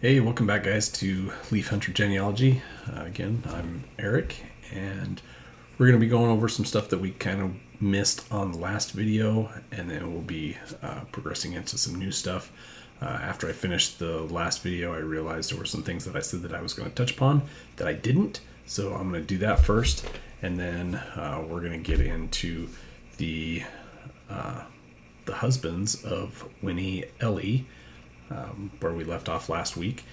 Hey, welcome back, guys, to Leaf Hunter Genealogy. Again, I'm Eric, and we're going to be going over some stuff that we kind of missed on the last video, and then we'll be progressing into some new stuff. After I finished the last video, I realized there were some things that I said that I was going to touch upon that I didn't, so I'm going to do that first, and then we're going to get into the husbands of Winnie Ellie, where we left off last week.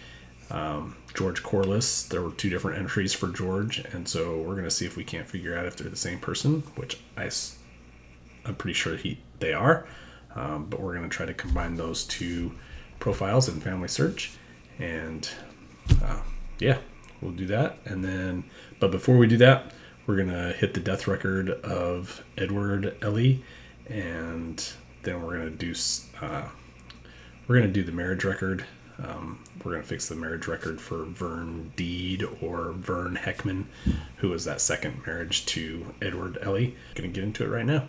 George Corliss, there were two different entries for George, and so we're going to see if we can't figure out if they're the same person, which I'm pretty sure they are, but we're going to try to combine those two profiles in FamilySearch, and we'll do that. And then, but before we do that, we're going to hit the death record of Edward Ellie, and then we're going to do the marriage record. We're going to fix the marriage record for Vern Deed, or Vern Heckman, who was that second marriage to Edward Ellie. Going to get into it right now.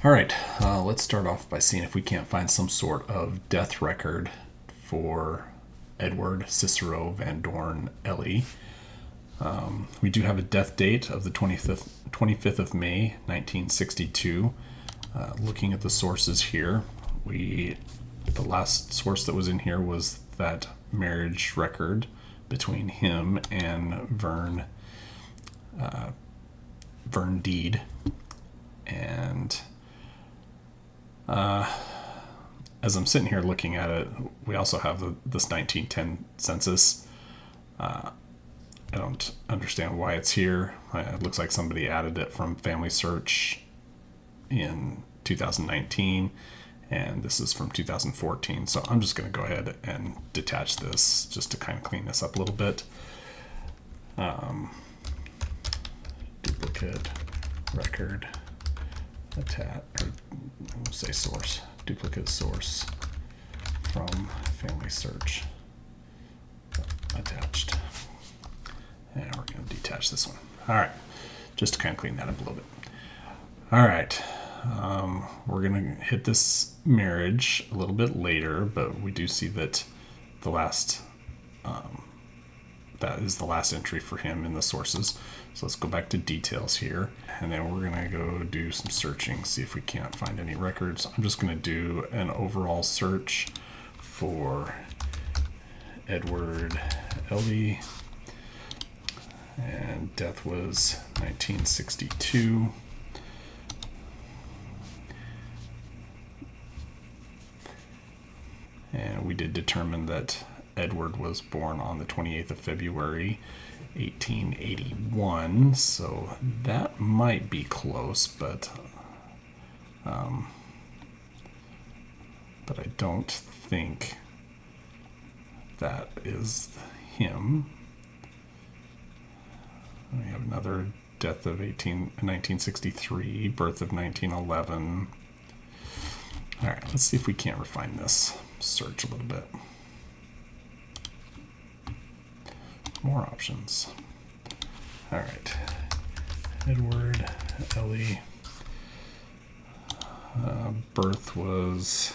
All right, let's start off by seeing if we can't find some sort of death record for Edward Cicero Van Dorn Ellie. We do have a death date of the 25th of May, 1962. Looking at the sources here, the last source that was in here was that marriage record between him and Vern Deed. And as I'm sitting here looking at it, we also have this 1910 census. I don't understand why it's here. It looks like somebody added it from FamilySearch in 2019, and this is from 2014. So I'm just going to go ahead and detach this just to kind of clean this up a little bit. Duplicate record. We'll say source, duplicate source from FamilySearch attached. And we're going to detach this one. All right, just to kind of clean that up a little bit. All right, we're going to hit this marriage a little bit later, but we do see that that is the last entry for him in the sources. So let's go back to details here, and then we're going to go do some searching, see if we can't find any records. I'm just going to do an overall search for Edward Ellie, and death was 1962. And we did determine that Edward was born on the 28th of February, 1881, so that might be close, but I don't think that is him. We have another death of 1963, birth of 1911. All right, let's see if we can't refine this search a little bit. More options. All right, Edward Ellie, birth was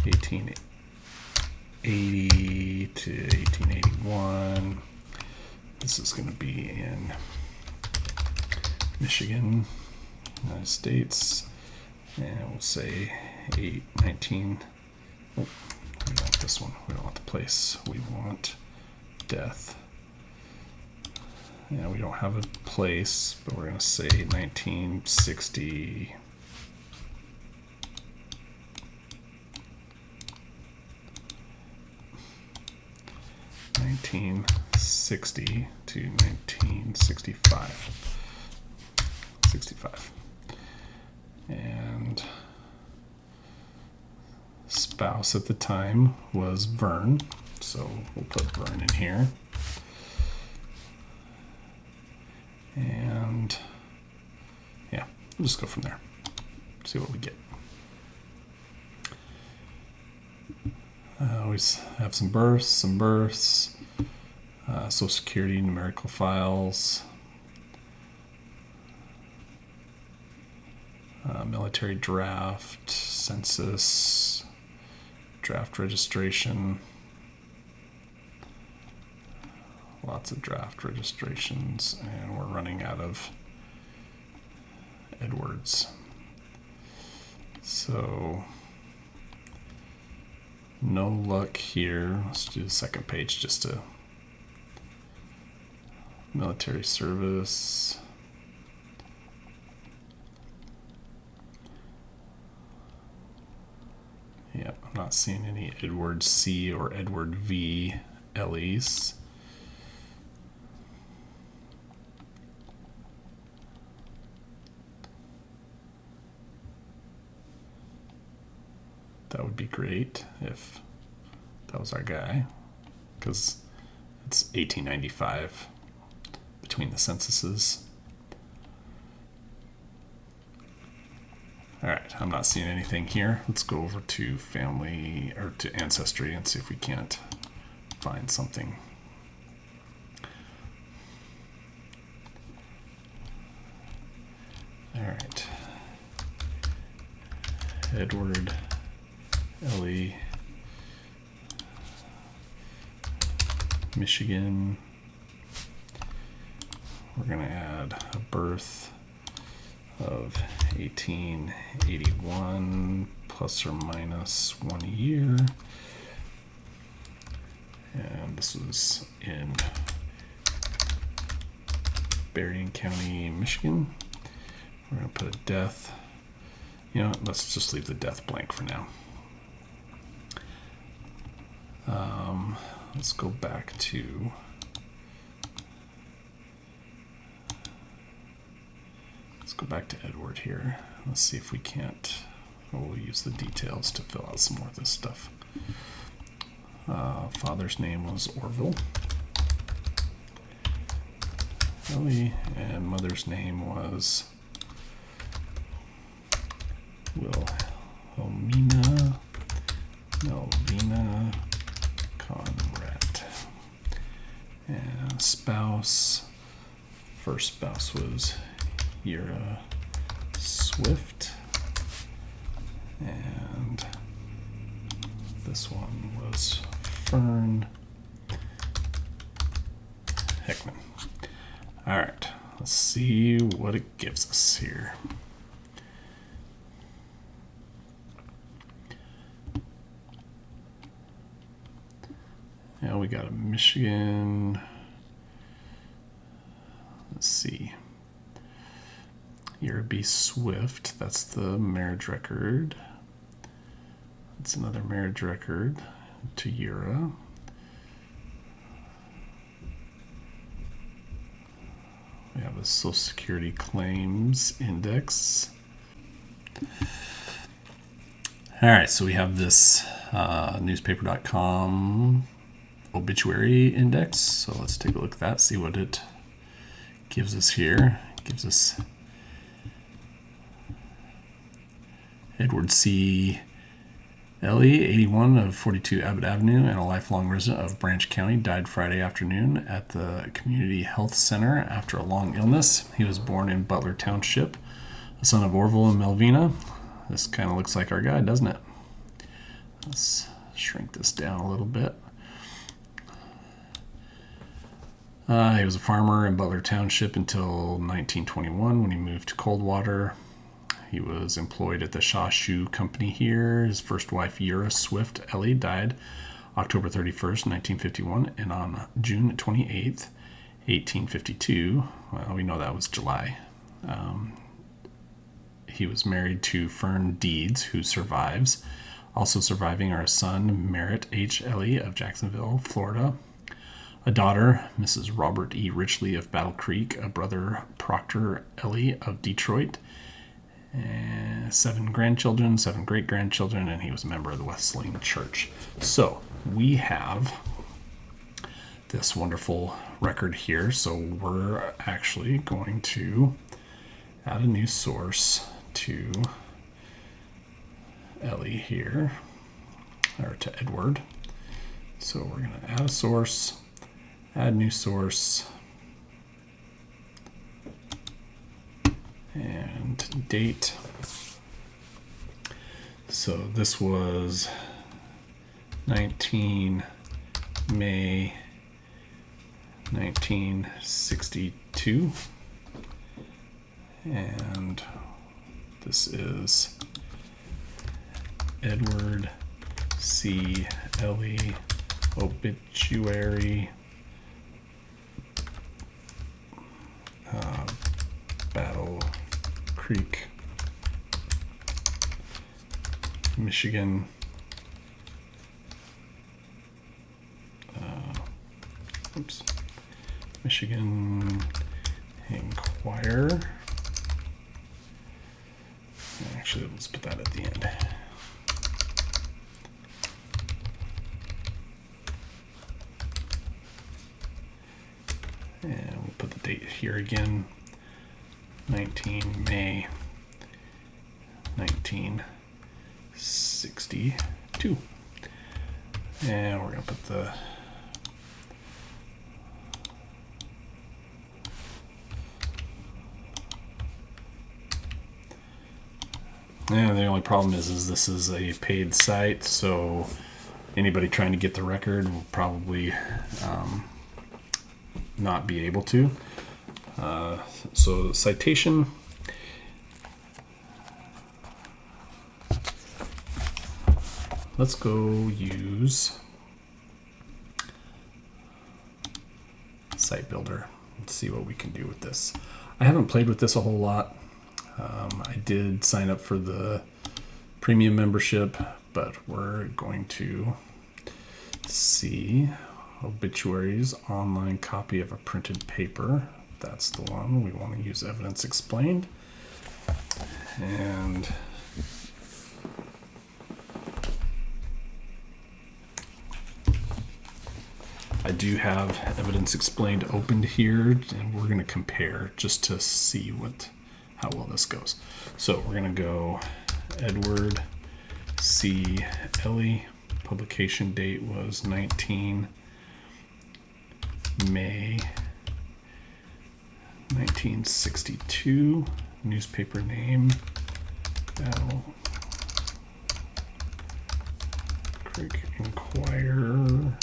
1880 to 1881. This is going to be in Michigan, United States, and we'll say 19. Oh, we don't want this one. We don't want the place. We want death. Yeah, we don't have a place, but we're going to say 1960. (1960) to 1965. 65. And spouse at the time was Vern, so we'll put Vern in here. And yeah, We'll just go from there. See what we get. Always have some births, Social Security, numerical files, military draft, census, draft registration. Lots of draft registrations, and we're running out of Edwards. So no luck here. Let's do the second page just to military service. Yeah, I'm not seeing any Edward C or Edward V LEs. That would be great if that was our guy, because it's 1895 between the censuses. All right, I'm not seeing anything here. Let's go over to to Ancestry and see if we can't find something. All right, Edward Ellie, Michigan. We're going to add a birth of 1881 plus or minus 1 year. And this was in Berrien County, Michigan. We're going to put a death. You know, let's just leave the death blank for now. Let's go back to Edward here. Let's see if we can't. We'll use the details to fill out some more of this stuff. Father's name was Orville Ellie, and mother's name was Wilhelmina Melvina Conrad. And spouse, first spouse was Yura Swift, and this one was Fern Heckman. All right, let's see what it gives us here. Now we got a Michigan. Let's see. Yura B. Swift, that's the marriage record. That's another marriage record to Yura. We have a Social Security claims index. All right, so we have this newspaper.com obituary index. So let's take a look at that, see what it gives us here. It gives us Edward C. Ellie, 81 of 42 Abbott Avenue, and a lifelong resident of Branch County, died Friday afternoon at the Community Health Center after a long illness. He was born in Butler Township, the son of Orville and Melvina. This kind of looks like our guy, doesn't it? Let's shrink this down a little bit. He was a farmer in Butler Township until 1921 when he moved to Coldwater. He was employed at the Shaw Shoe Company here. His first wife, Yura Swift Ellie, died October 31st, 1951, and on June 28th, 1852, well, we know that was July, he was married to Fern Deeds, who survives. Also surviving are a son, Merritt H. Ellie of Jacksonville, Florida, a daughter, Mrs. Robert E. Richley of Battle Creek, a brother, Proctor Ellie of Detroit, and 7 grandchildren, 7 great-grandchildren, and he was a member of the Wesleyan Church. So we have this wonderful record here. So we're actually going to add a new source to Ellie here, or to Edward. So we're going to add a source, add new source, and date. So this was 19 May 1962, and this is Edward C. Ellie obituary, Battle Creek, Michigan. Michigan Inquirer. Actually, let's put that at the end. And we'll put the date here again, 19 May 1962. And we're going to put the the only problem is this is a paid site, so anybody trying to get the record will probably not be able to. So citation, let's go use Site Builder. Let's see what we can do with this. I haven't played with this a whole lot. I did sign up for the premium membership, but we're going to see obituaries, online copy of a printed paper. That's the one. We want to use evidence explained. And I do have evidence explained opened here, and we're going to compare just to see how well this goes. So we're going to go Edward C. Ellie. Publication date was 19 May 1962. Newspaper name, Battle Creek Inquirer.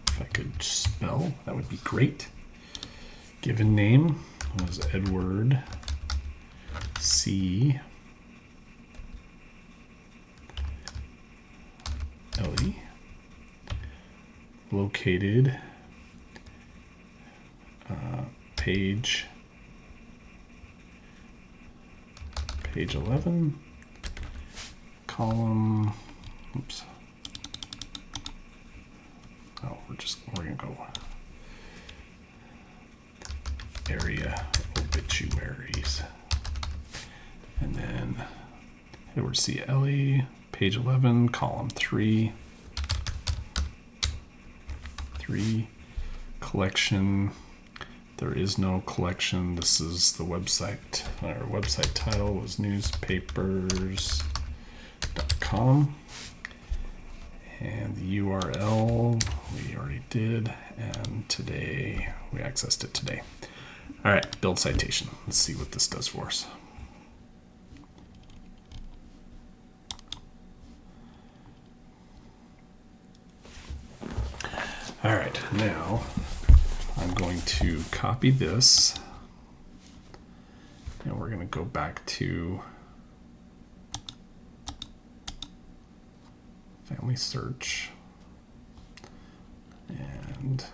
If I could spell, that would be great. Given name was Edward C. Ellie. Located page 11, column, oops. Oh, we're gonna go area obituaries, and then Edward C. Ellie, page 11, column 3, collection. There is no collection. This is the website. Our website title was newspapers.com, and the URL we already did, and today we accessed it today. All right, build citation. Let's see what this does for us. All right, now I'm going to copy this, and we're going to go back to FamilySearch, and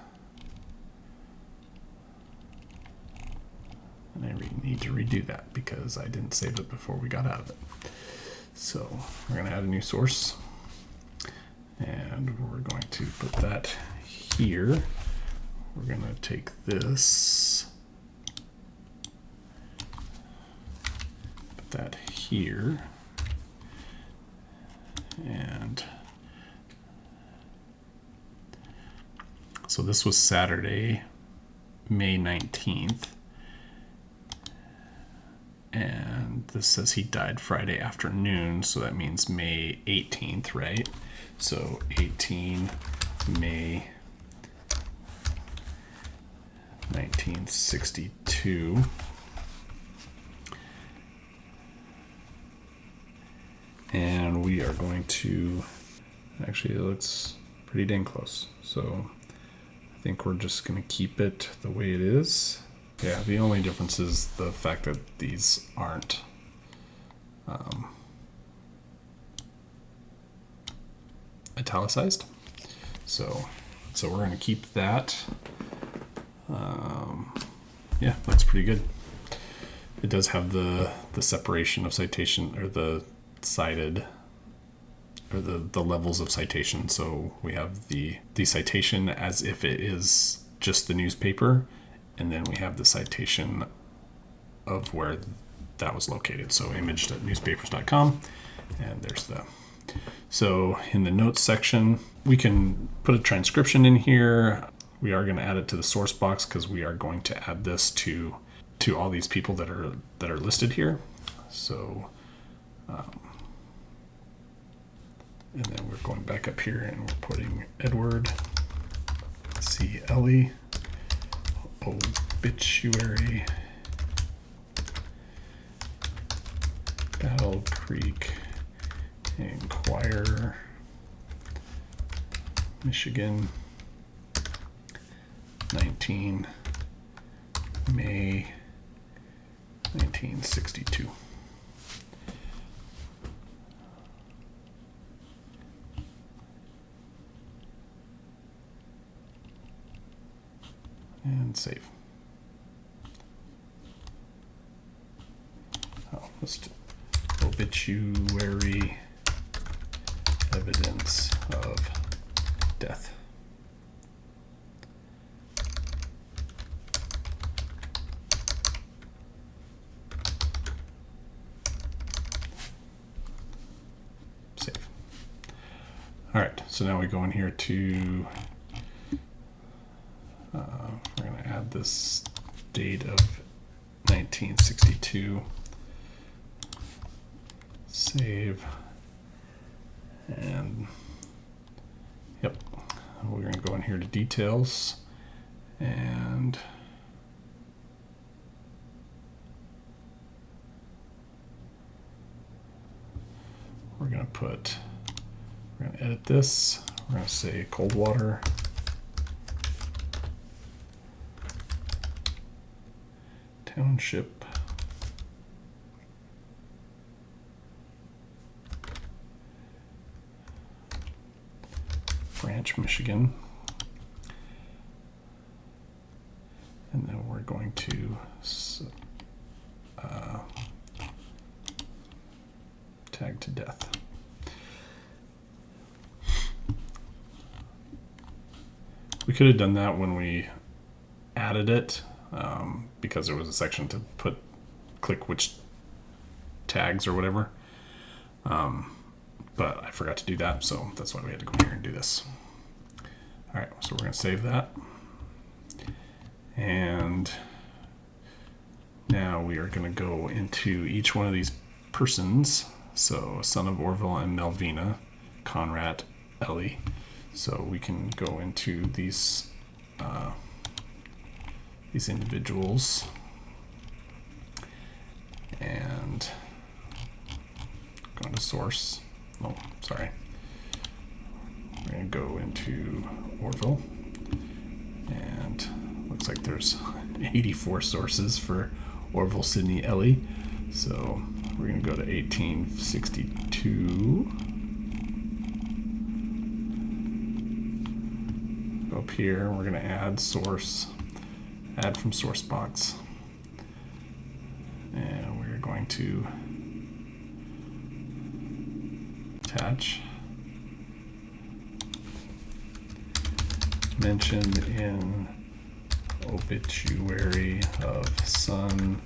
I need to redo that because I didn't save it before we got out of it. So we're going to add a new source, and we're going to put that here. We're going to take this, put that here, and so this was Saturday, May 19th. And this says he died Friday afternoon, so that means May 18th, right? So 18 May 1962. And we are going to, actually it looks pretty dang close. So I think we're just going to keep it the way it is. Yeah, the only difference is the fact that these aren't italicized. So we're going to keep that. Yeah, looks pretty good. It does have the separation of citation, or the cited, or the levels of citation. So we have the citation as if it is just the newspaper, and then we have the citation of where that was located. So image.newspapers.com, and there's the. So in the notes section, we can put a transcription in here. We are going to add it to the source box because we are going to add this to all these people that are listed here. So, and then we're going back up here and we're putting Edward C. Ellie, obituary, Battle Creek, Inquirer, Michigan, 19 May 1962. And save. Oh, let's do obituary, evidence of death. Save. All right, so now we go in here to, we're going to add this date of 1962. Save. And yep, we're going to go in here to details, and we're going to edit this. We're going to say Coldwater, Township, Branch, Michigan. And then we're going to tag to death. We could have done that when we added it, because there was a section to click which tags or whatever. But I forgot to do that, so that's why we had to go here and do this. All right, so we're going to save that. And now we are going to go into each one of these persons. So son of Orville and Melvina, Conrad, Ellie. So we can go into these individuals and go into source. Oh, sorry. We're going to go into Orville, and looks like there's 84 sources for Orville, Sidney, Ellie. So we're going to go to 1862. Go up here, we're going to add source, add from source box. And we're going to attach. Mentioned in obituary of son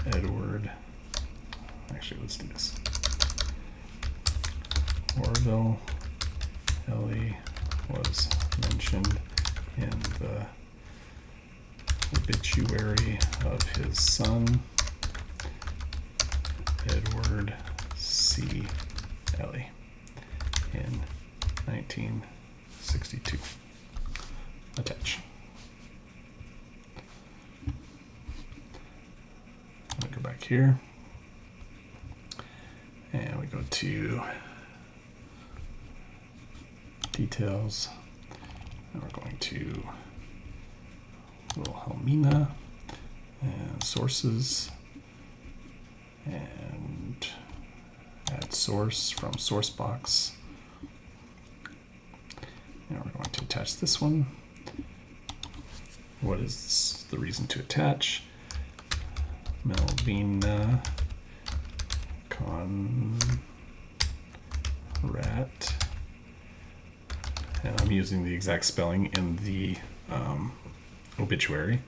Edward. Actually, let's do this. Orville Ellie was mentioned in the obituary of his son, Edward C. Ellie, in 1962. Attach. I'm going to go back here, and we go to details, and we're going to Wilhelmina and sources, and add source from source box. And we're going to attach this one. What is the reason to attach? Melvina Conrat. And I'm using the exact spelling in the obituary.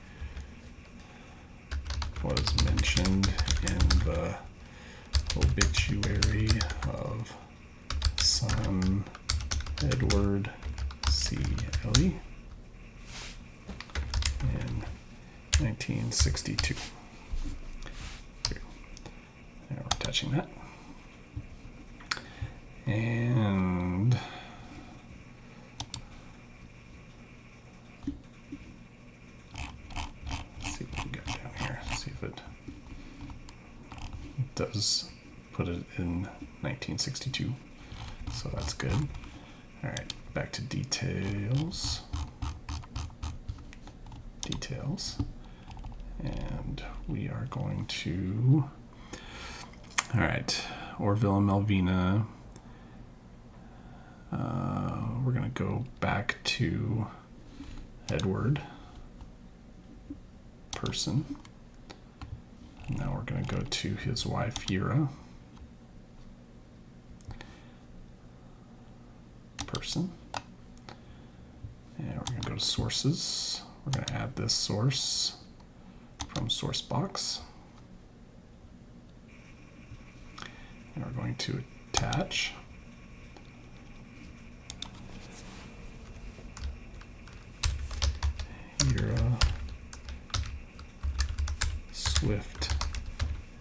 Was mentioned in the obituary of son Edward C. Ellie in 1962. Now we're attaching that. And let's see what we got down here. See if it does put it in 1962. So that's good. All right, back to details. Details. And we are going to, all right, Orville and Melvina. We're going to go back to Edward, person. Now we're going to go to his wife, Yura, person. And we're going to go to sources. We're going to add this source from source box. And we're going to attach. Yura Swift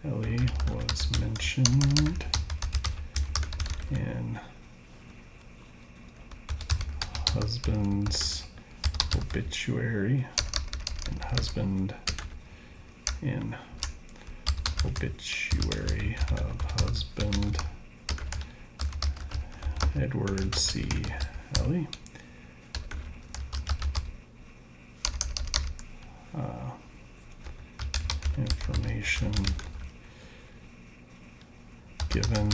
Ellie was mentioned in husband's obituary, and husband in obituary of husband Edward C. Ellie. Information given,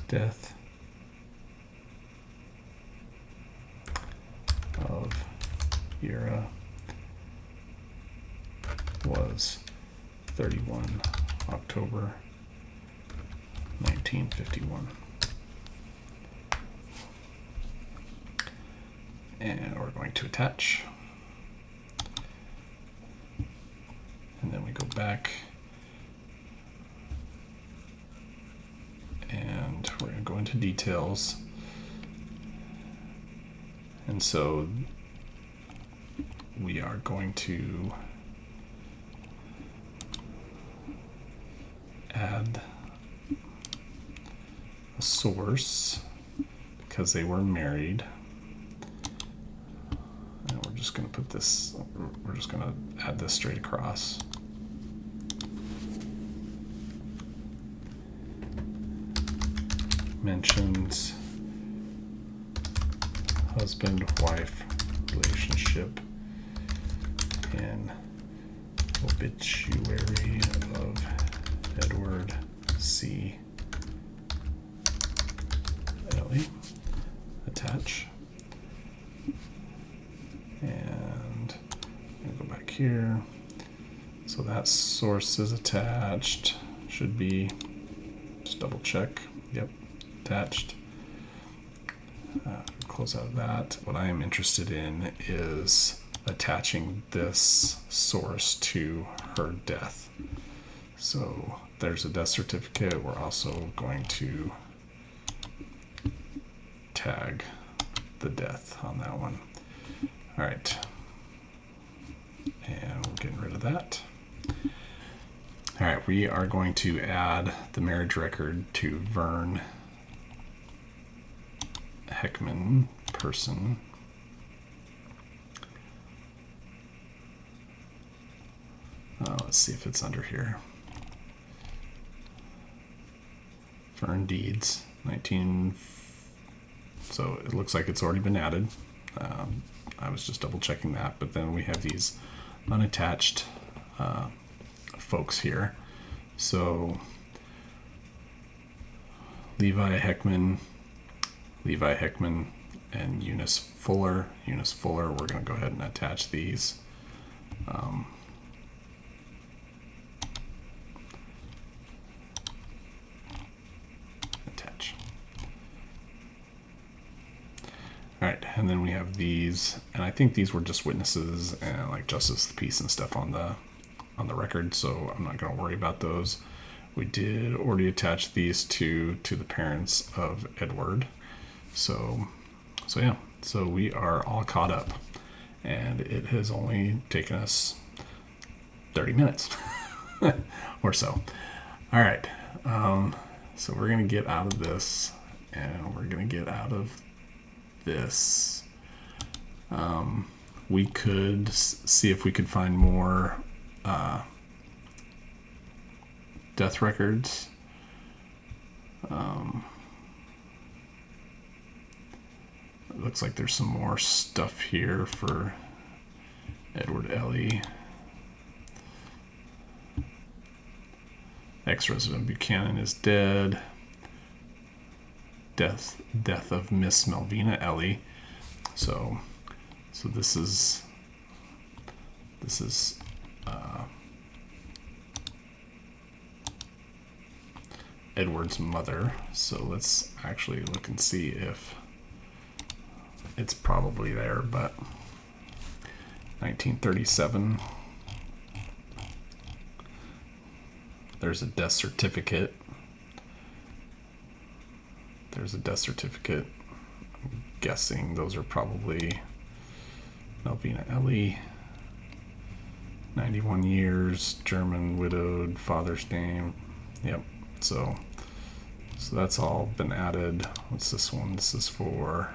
death of Yura was 31 October 1951. And we're going to attach. And then we go back and we're going to go into details. And so we are going to add a source because they were married. And we're just going to put this, we're just going to add this straight across. Mentions husband-wife relationship in obituary of Edward C. Ellie. Attach. And I'm gonna go back here. So that source is attached. Should be, just double check. Yep, attached. Close out of that. What I am interested in is attaching this source to her death. So there's a death certificate. We're also going to tag the death on that one. All right. And we're getting rid of that. All right, we are going to add the marriage record to Vern Heckman person. Let's see if it's under here. Vern Deeds, 19. So it looks like it's already been added. I was just double checking that, but then we have these unattached folks here. So Levi Heckman, and Eunice Fuller. Eunice Fuller, we're going to go ahead and attach these. Attach. All right, and then we have these, and I think these were just witnesses and like justice of the peace and stuff on the record, so I'm not going to worry about those. We did already attach these to the parents of Edward. So yeah, so we are all caught up, and it has only taken us 30 minutes or so. All right, so we're going to get out of this, and we're going to get out of this. We could see if we could find more death records. It looks like there's some more stuff here for Edward Ellie. Ex-resident Buchanan is dead. Death of Miss Melvina Ellie. So this is Edward's mother. So let's actually look and see if it's probably there, but 1937. There's a death certificate. I'm guessing those are probably Melvina Ellie, 91 years, German, widowed, father's name. Yep. So that's all been added. What's this one? This is for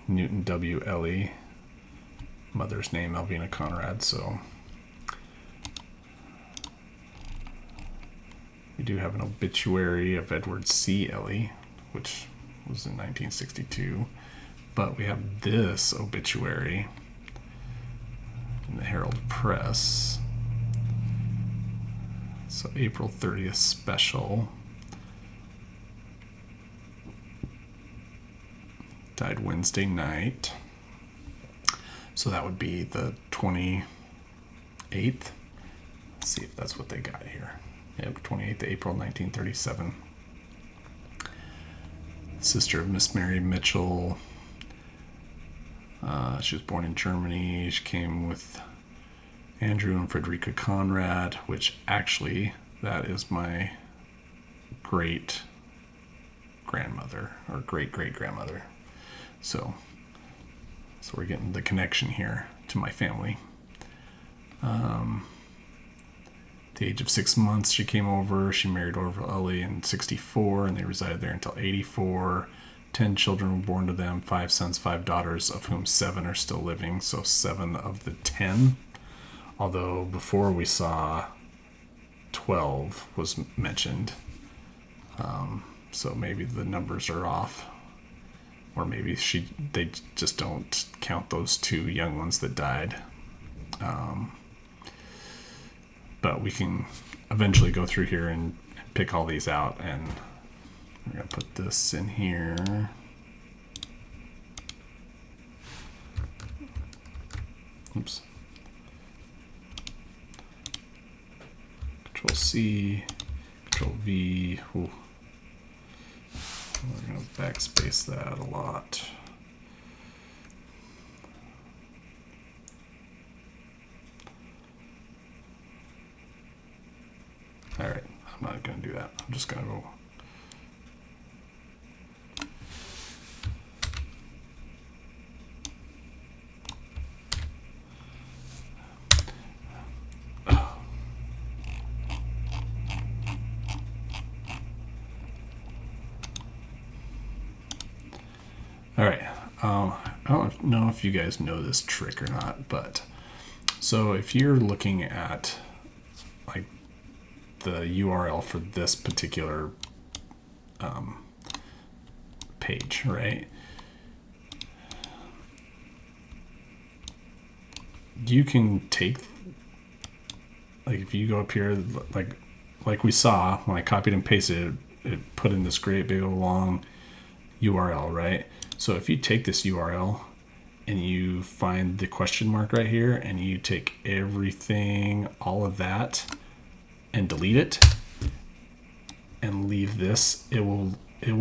Newton W. Ellie, mother's name Melvina Conrad. So we do have an obituary of Edward C. Ellie, which was in 1962. But we have this obituary in the Herald Press. So April 30th special. Died Wednesday night. So that would be the 28th. Let's see if that's what they got here. Yep, 28th April 1937. Sister of Miss Mary Mitchell. She was born in Germany. She came with Andrew and Frederica Conrad, which actually, that is my great grandmother or great great grandmother. So we're getting the connection here to my family. At the age of 6 months, she came over. She married Orville Ellie in 64, and they resided there until 84. 10 children were born to them, 5 sons, 5 daughters, of whom 7 are still living. So 7 of the 10. Although before we saw 12 was mentioned. So maybe the numbers are off. Or maybe they just don't count those 2 young ones that died. But we can eventually go through here and pick all these out, and we're going to put this in here. Oops. Control C, Control V. Ooh. We're going to backspace that a lot. All right, I'm not going to do that. I'm just going to go. I don't know if you guys know this trick or not, but so if you're looking at like the URL for this particular page, right? You can take, like if you go up here, like we saw when I copied and pasted it, it put in this great big long URL, right? So if you take this URL and you find the question mark right here and you take everything, all of that, and delete it and leave this, it will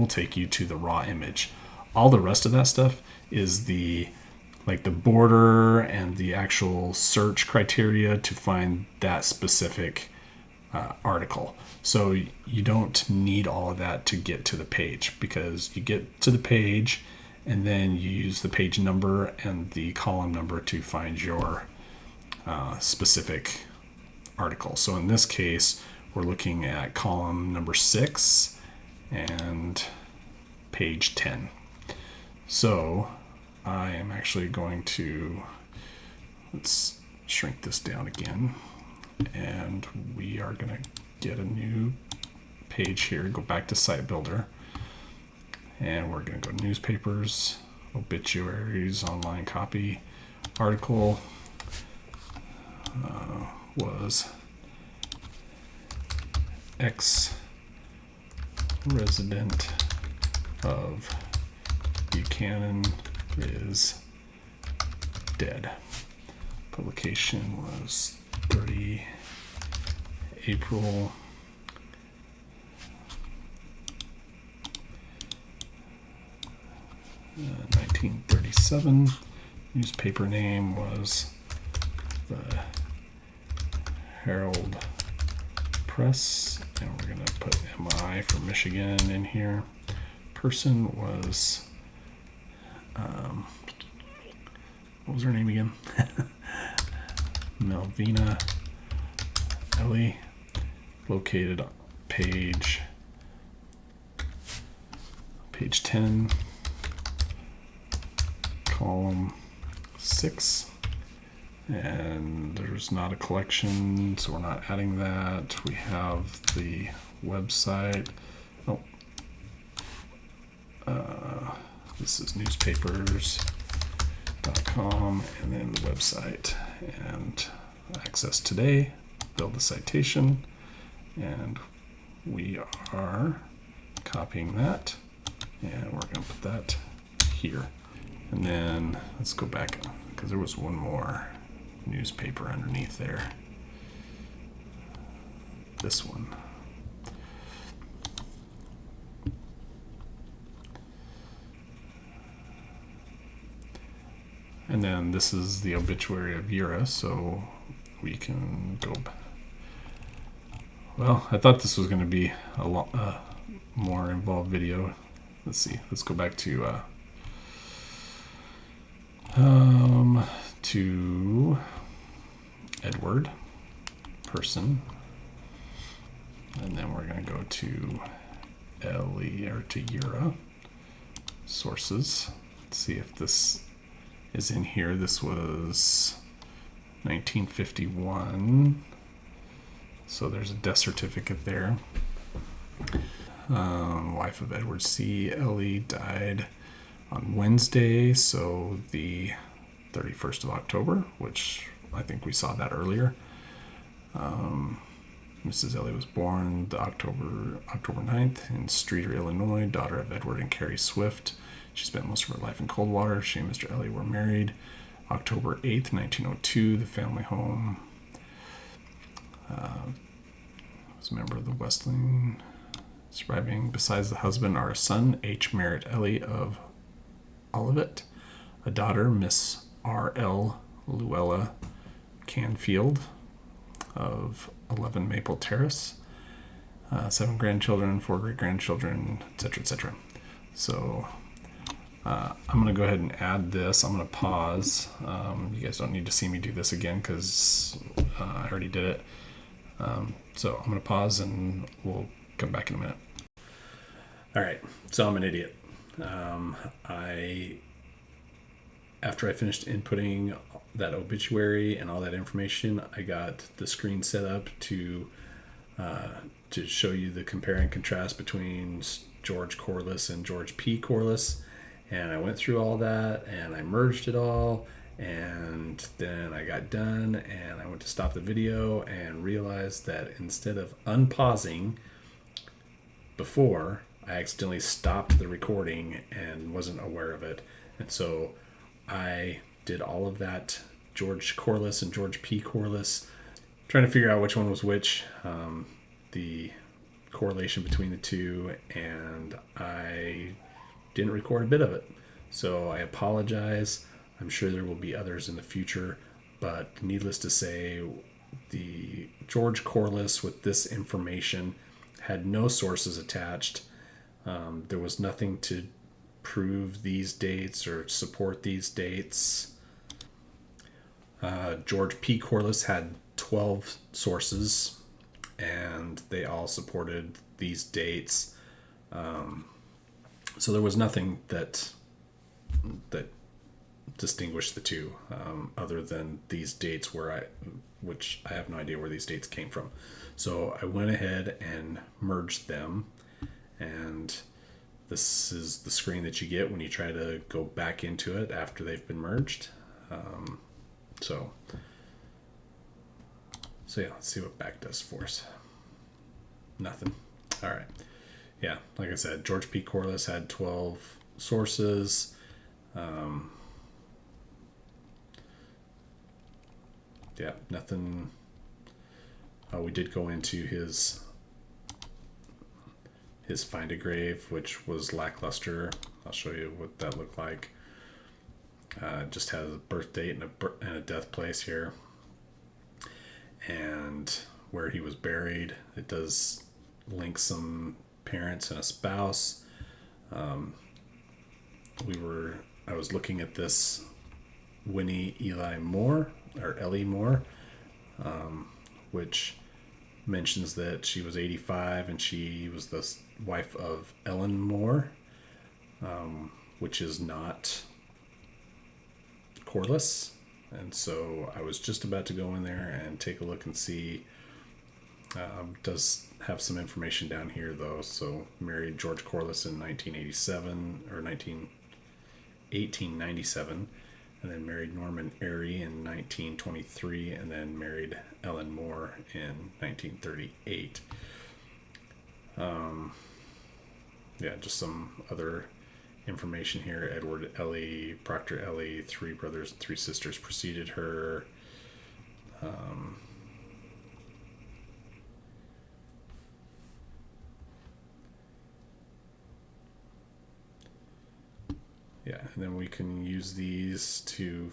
take you to the raw image. All the rest of that stuff is the border and the actual search criteria to find that specific article. So you don't need all of that to get to the page, because you get to the page and then you use the page number and the column number to find your specific article. So in this case, we're looking at column number 6 and page 10. So I am actually going to, let's shrink this down again, and we are going to get a new page here, go back to Site Builder, and we're going to go newspapers, obituaries, online copy, article was ex-resident of Buchanan is dead. Publication was 30 April 1937. Newspaper name was the Herald Press, and we're going to put MI for Michigan in here. Person was what was her name again? Melvina Ellie. Located page 10, column 6, and there's not a collection, so we're not adding that. We have the website. This is newspapers.com, and then the website, and access today, build the citation, and we are copying that, and we're going to put that here. And then let's go back, because there was one more newspaper underneath there. This one. And then this is the obituary of Yura, so we can go back. Well, I thought this was going to be a lot more involved video. Let's see. Let's go back to Edward, person, and then we're going to go to Ellie, or to Yura, sources. Let's see if this is in here. This was 1951. So there's a death certificate there. Wife of Edward C. Ellie died on Wednesday, so the 31st of October, which I think we saw that earlier. Mrs. Ellie was born October 9th in Streator, Illinois, daughter of Edward and Carrie Swift. She spent most of her life in Coldwater. She and Mr. Ellie were married October 8th, 1902. The family home was a member of the Westling. Surviving besides the husband are a son, H. Merritt Ellie of Olivet, a daughter, Miss R.L. Luella Canfield of 11 Maple Terrace, 7 grandchildren, 4 great-grandchildren, etc., etc. So I'm going to go ahead and add this. I'm going to pause. You guys don't need to see me do this again because I already did it. So I'm going to pause and we'll come back in a minute. All right. So I'm an idiot. I after I finished inputting that obituary and all that information, I got the screen set up to show you the compare and contrast between George Corliss and George P. Corliss. And I went through all that and I merged it all. And then I got done and I went to stop the video and realized that instead of unpausing before, I accidentally stopped the recording and wasn't aware of it. And so I did all of that George Corliss and George P. Corliss, trying to figure out which one was which, the correlation between the two, and I didn't record a bit of it. So I apologize. I'm sure there will be others in the future, but needless to say, the George Corliss with this information had no sources attached. There was nothing to prove these dates or support these dates. George P. Corliss had 12 sources, and they all supported these dates. So there was nothing that distinguished the two, other than these dates which I have no idea where these dates came from. So I went ahead and merged them, and this is the screen that you get when you try to go back into it after they've been merged. So yeah, let's see what back does for us. Nothing. All right. Yeah, like I said, George P. Corliss had 12 sources. Yeah, nothing. We did go into his find a grave, which was lackluster. I'll show you what that looked like. Just has a birth date and a death place here, and where he was buried. It does link some parents and a spouse. I was looking at this Winnie Ellie Moore, which mentions that she was 85 and she was the wife of Ellen Moore, which is not Corliss. And so I was just about to go in there and take a look and see. Does have some information down here though. So married George Corliss in 1987 or 1897, and then married Norman Airy in 1923, and then married Ellen Moore in 1938. Yeah, just some other information here. Edward Ellie, Proctor Ellie, 3 brothers and 3 sisters preceded her. Yeah, and then we can use these to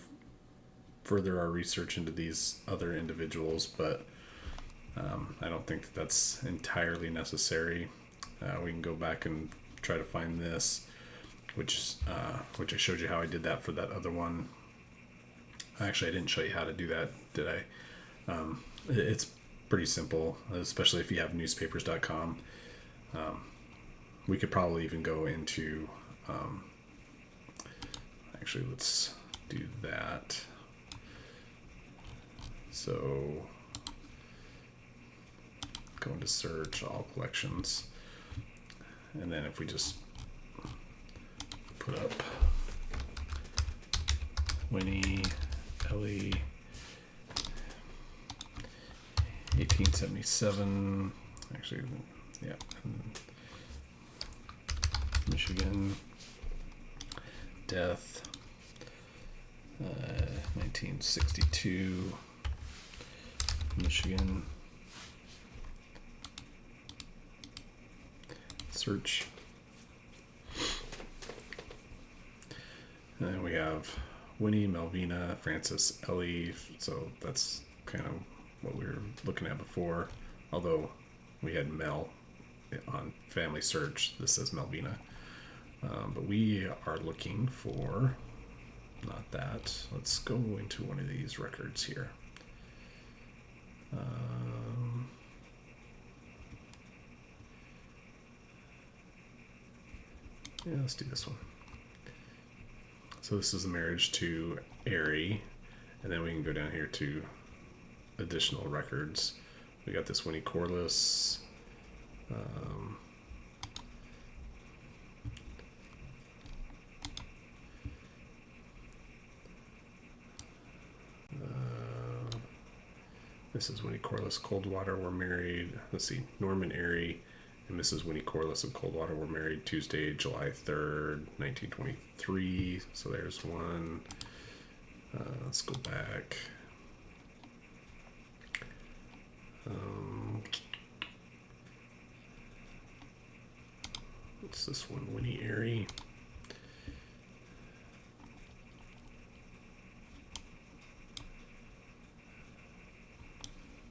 further our research into these other individuals, but I don't think that's entirely necessary. We can go back and try to find this, which I showed you how I did that for that other one. Actually, I didn't show you how to do that, did I? It's pretty simple, especially if you have newspapers.com. We could probably even go into... Actually, let's do that. So go into search, all collections. And then if we just put up Winnie Ellie 1877, actually, yeah, Michigan, death, 1962, Michigan, search, and then we have Winnie, Melvina, Francis, Ellie, so that's kind of what we were looking at before, although we had Mel on FamilySearch. This says Melvina. But we are looking for, not that, let's go into one of these records here. Yeah, let's do this one. So this is the marriage to Ari, and then we can go down here to additional records. We got this Winnie Corliss. Mrs. Winnie Corliss, Coldwater were married. Let's see, Norman Airy and Mrs. Winnie Corliss of Coldwater were married Tuesday, July 3rd, 1923. So there's one. Let's go back. What's this one? Winnie Airy.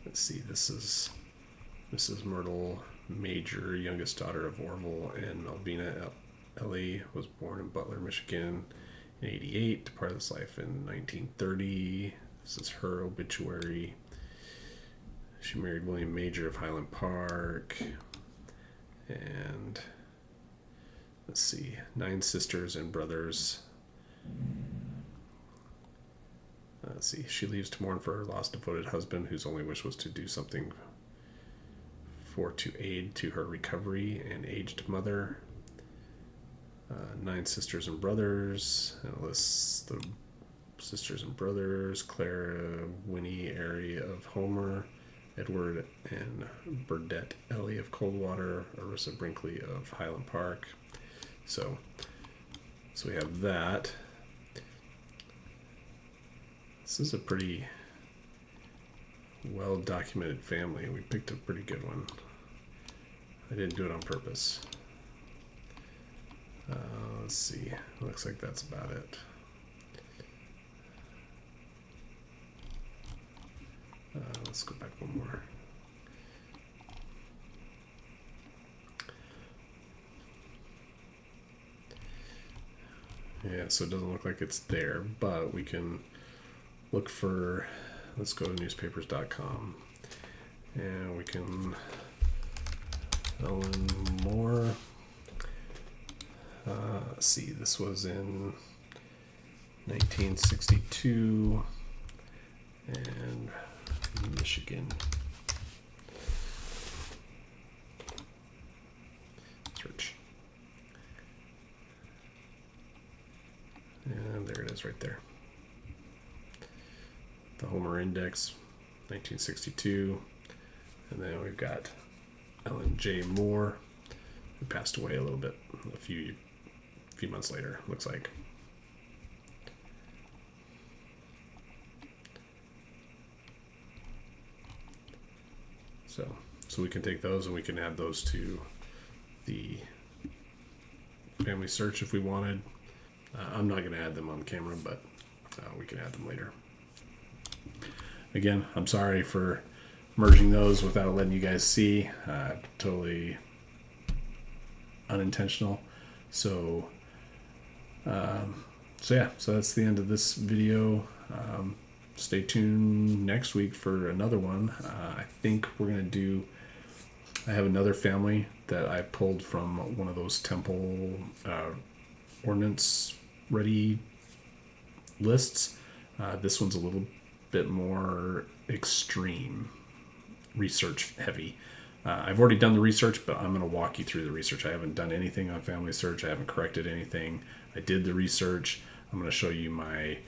Let's see, this is Mrs. Myrtle Major, youngest daughter of Orville and Melvina Ellie, was born in Butler, Michigan in 88, departed this life in 1930. This is her obituary. She married William Major of Highland Park. And let's see, 9 sisters and brothers. Let's see, she leaves to mourn for her lost devoted husband, whose only wish was to do something to aid to her recovery, and aged mother. 9 sisters and brothers, and it lists the sisters and brothers: Clara Winnie Airy of Homer, Edward and Burdette Ellie of Coldwater, Arissa Brinkley of Highland Park. So we have that. This is a pretty well documented family. We picked a pretty good one. I didn't do it on purpose. Let's see. Looks like that's about it. Let's go back one more. Yeah, so it doesn't look like it's there, but we can look for, let's go to newspapers.com, and we can, Ellen Moore. Let's see, this was in 1962, and Michigan. Search. And there it is right there. The Homer Index, 1962. And then we've got Ellen J. Moore, who passed away a little bit, a few months later, looks like. So we can take those and we can add those to the family search if we wanted. I'm not going to add them on camera, but we can add them later. Again, I'm sorry for merging those without letting you guys see. Totally unintentional. So that's the end of this video. Stay tuned next week for another one. I think we're going to do, I have another family that I pulled from one of those temple ordinance ready lists. This one's a little bit more extreme, research heavy. I've already done the research, but I'm going to walk you through the research. I haven't done anything on FamilySearch. I haven't corrected anything. I did the research. I'm going to show you my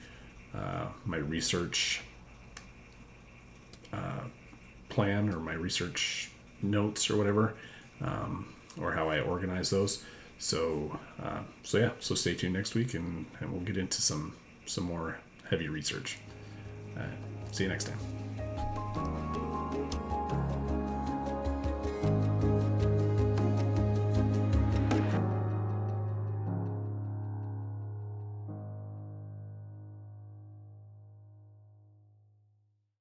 my research plan, or my research notes, or whatever, or how I organize those. So stay tuned next week, and we'll get into some more heavy research. See you next time.